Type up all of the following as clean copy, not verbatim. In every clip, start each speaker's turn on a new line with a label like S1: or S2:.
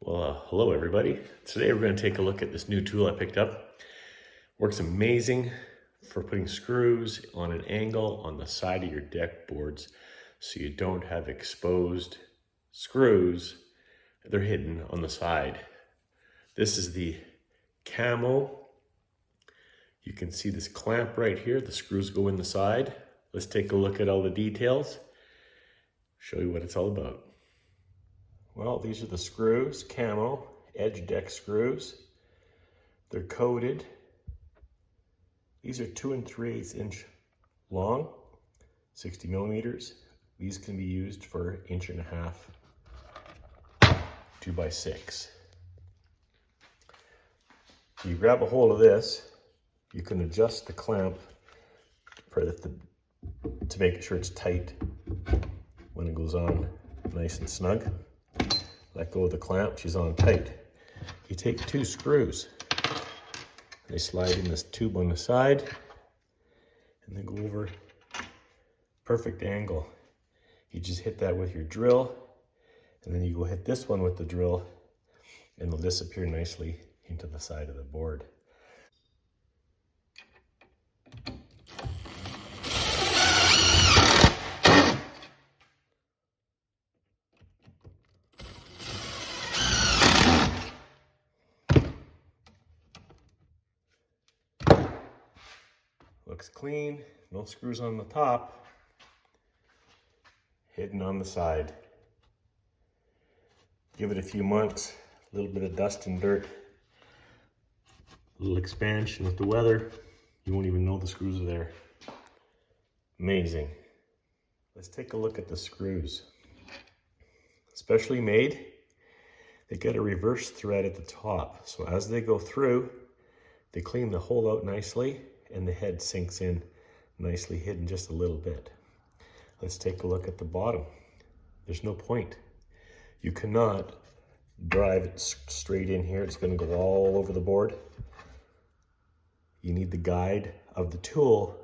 S1: Well, hello everybody. Today we're going to take a look at this new tool I picked up. Works amazing for putting screws on an angle on the side of your deck boards so you don't have exposed screws. They're hidden on the side. This is the Camo. You can see this clamp right here. The screws go in the side. Let's take a look at all the details. Show you what it's all about. Well, these are the screws, Camo, edge deck screws. They're coated. These are 2 3/8 inch long, 60 millimeters. These can be used for 1.5 inch, 2x6. You grab a hold of this, you can adjust the clamp to make sure it's tight when it goes on nice and snug. Let go of the clamp, she's on tight. You take 2 screws, they slide in this tube on the side, and then go over perfect angle. You just hit that with your drill, and then you go hit this one with the drill, and they'll disappear nicely into the side of the board. Looks clean, no screws on the top, hidden on the side. Give it a few months, a little bit of dust and dirt, a little expansion with the weather, you won't even know the screws are there. Amazing. Let's take a look at the screws. Specially made, they get a reverse thread at the top, so as they go through, they clean the hole out nicely, and the head sinks in nicely hidden just a little bit. Let's take a look at the bottom. There's no point. You cannot drive it straight in here. It's going to go all over the board. You need the guide of the tool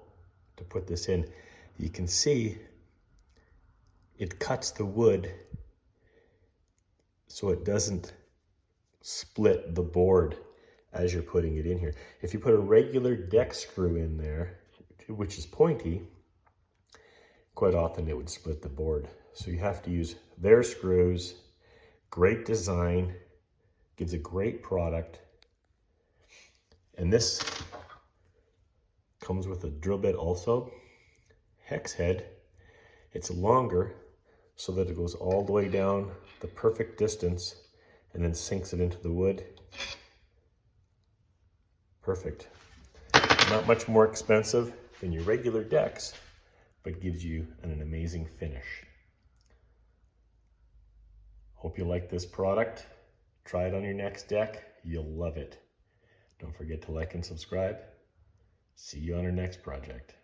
S1: to put this in. You can see it cuts the wood so it doesn't split the board as you're putting it in here. If you put a regular deck screw in there, which is pointy, quite often it would split the board. So you have to use their screws. Great design, gives a great product. And this comes with a drill bit also. Hex head, it's longer so that it goes all the way down the perfect distance and then sinks it into the wood. Perfect. Not much more expensive than your regular decks, but gives you an amazing finish. Hope you like this product. Try it on your next deck. You'll love it. Don't forget to like and subscribe. See you on our next project.